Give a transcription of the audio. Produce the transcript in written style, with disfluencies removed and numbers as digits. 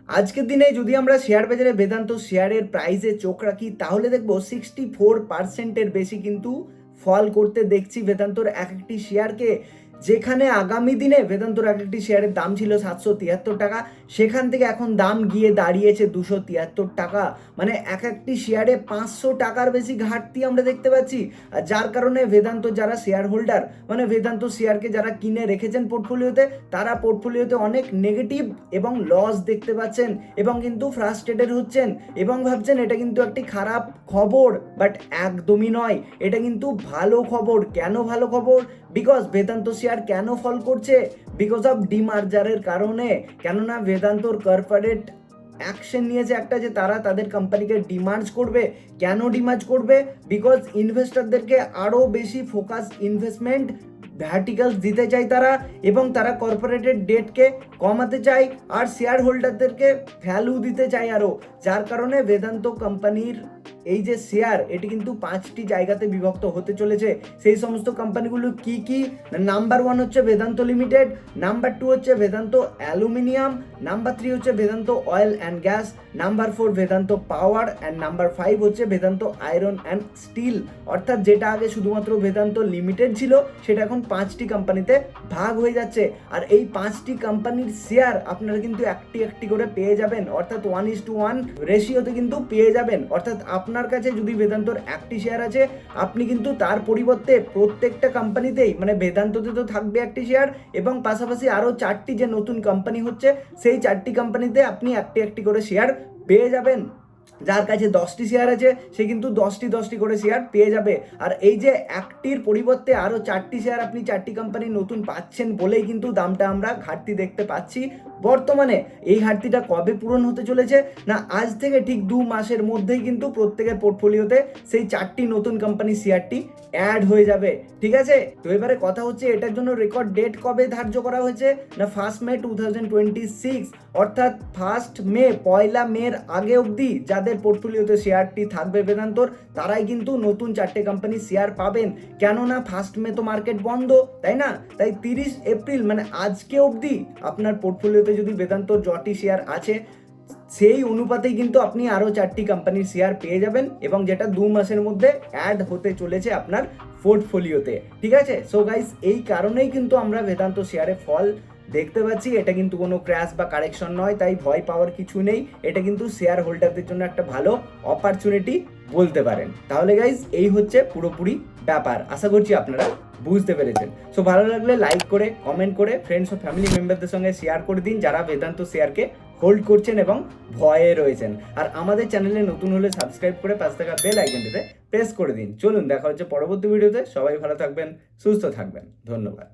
আজকের দিনে যদি আমরা শেয়ার বাজারে বেদান্ত শেয়ারের প্রাইসে চোখ রাখি তাহলে দেখবো 64% বেশি কিন্তু ফল করতে দেখছি বেদান্তর এক একটি শেয়ারকে। যেখানে আগামী দিনে বেদান্তর এক একটি শেয়ারের দাম ছিল 773 টাকা, সেখান থেকে এখন দাম গিয়ে দাঁড়িয়েছে 273 টাকা। মানে এক একটি শেয়ারে 500 টাকার বেশি ঘাটতি আমরা দেখতে পাচ্ছি। আর যার কারণে বেদান্ত যারা শেয়ার হোল্ডার, মানে বেদান্ত শেয়ারকে যারা কিনে রেখেছেন পোর্টফোলিওতে, তারা পোর্টফোলিওতে অনেক নেগেটিভ এবং লস দেখতে পাচ্ছেন এবং কিন্তু ফ্রাস্ট্রেটেড হচ্ছেন এবং ভাবছেন এটা কিন্তু একটি খারাপ খবর। বাট একদমই নয়, এটা কিন্তু ভালো খবর। কেন ভালো খবর? বিকজ বেদান্ত শেয়ার কেন ফল করছে? বিকজ অফ ডিমার্জারের কারণে। কেননা বেদান্তর কর্পোরেট অ্যাকশন নিয়েছে একটা, যে তারা তাদের কোম্পানিকে ডিমার্জ করবে। কেন ডিমার্জ করবে? বিকজ ইনভেস্টরদেরকে আরও বেশি ফোকাস ইনভেস্টমেন্ট ভ্যার্টিক্যালস দিতে চাই তারা, এবং তারা কর্পোরেটেড ডেটকে কমাতে চায় আর শেয়ার হোল্ডারদেরকে ভ্যালু দিতে চায় আরও। যার কারণে বেদান্ত কোম্পানির এই যে শেয়ার, এটি কিন্তু 5টি জায়গাতে বিভক্ত হতে চলেছে। সেই সমস্ত কোম্পানিগুলো কি কি? নাম্বার 1 হচ্ছে বেদান্ত লিমিটেড, নাম্বার 2 হচ্ছে বেদান্ত অ্যালুমিনিয়াম, নাম্বার 3 হচ্ছে Vedanta oil and gas, number 4 Vedanta power, and number 5 হচ্ছে বেদান্ত আয়রন অ্যান্ড স্টিল। অর্থাৎ যেটা আগে শুধুমাত্র বেদান্ত লিমিটেড ছিল, সেটা এখন 5টি কোম্পানিতে ভাগ হয়ে যাচ্ছে। আর এই 5টি কোম্পানির শেয়ার আপনারা কিন্তু একটি একটি করে পেয়ে যাবেন, অর্থাৎ 1:1 রেশিওতে কিন্তু পেয়ে যাবেন। অর্থাৎ আপনার কাছে যদি বেদান্তর একটি শেয়ার আছে, আপনি কিন্তু তার পরিবর্তে প্রত্যেকটা কোম্পানিতেই, মানে বেদান্ততে তো থাকবে একটি শেয়ার, এবং পাশাপাশি আরও 4টি যে নতুন কোম্পানি হচ্ছে, সেই 4টি কোম্পানিতে আপনি একটি একটি করে শেয়ার পেয়ে যাবেন। যার কাছে 10টি শেয়ার আছে, সে কিন্তু 10টি করে শেয়ার পেয়ে যাবে। আর এই যে একটির পরিবর্তে আরও 4টি শেয়ার আপনি 4টি কোম্পানি নতুন পাচ্ছেন বলেই কিন্তু দামটা আমরা ঘাটতি দেখতে পাচ্ছি বর্তমানে। এই ঘাটতিটা কবে পূরণ হতে চলেছে? না, আজ থেকে ঠিক 2 মাসের মধ্যেই কিন্তু প্রত্যেকের পোর্টফোলিওতে সেই 4টি নতুন কোম্পানি শেয়ারটি অ্যাড হয়ে যাবে। ঠিক আছে, তো এবারে কথা হচ্ছে এটার জন্য রেকর্ড ডেট কবে ধার্য করা হয়েছে? না 1 মে 2026, অর্থাৎ 1 মে, 1 মের আগে অবধি যাদের পোর্টফোলিওতে শেয়ারটি থাকবে বেদান্তর, তারাই কিন্তু নতুন 4টে কোম্পানি শেয়ার পাবেন। কেননা 1 মে তো মার্কেট বন্ধ, তাই না? তাই 30 এপ্রিল মানে আজকে অবধি আপনার পোর্টফোলিওতে যদি বেদান্তর যটি শেয়ার আছে, সেই অনুপাতেই কিন্তু আপনি আরও 4টি কোম্পানির শেয়ার পেয়ে যাবেন, এবং যেটা 2 মাসের মধ্যে অ্যাড হতে চলেছে আপনার পোর্টফোলিওতে। ঠিক আছে, সো গাইস, এই কারণেই কিন্তু আমরা বেদান্ত শেয়ারে ফল দেখতে পাচ্ছি। এটা কিন্তু কোনো ক্র্যাশ বা কারেকশন নয়, তাই ভয় পাওয়ার কিছু নেই। এটা কিন্তু শেয়ার হোল্ডারদের জন্য একটা ভালো অপরচুনিটি বলতে পারেন। তাহলে গাইস, এই হচ্ছে পুরোপুরি ব্যাপার। আশা করছি আপনারা বুঝতে পেরেছেন। সো ভালো লাগলে লাইক করে, কমেন্ট করে, ফ্রেন্ডস ও ফ্যামিলি মেম্বারদের সঙ্গে শেয়ার করে দিন যারা বেদান্ত শেয়ারকে হোল্ড করছেন এবং ভয়ে রয়েছেন। আর আমাদের চ্যানেলে নতুন হলে সাবস্ক্রাইব করে পাশে থাকা বেল আইকনটিতে প্রেস করে দিন। চলুন দেখা হচ্ছে পরবর্তী ভিডিওতে। সবাই ভালো থাকবেন, সুস্থ থাকবেন। ধন্যবাদ।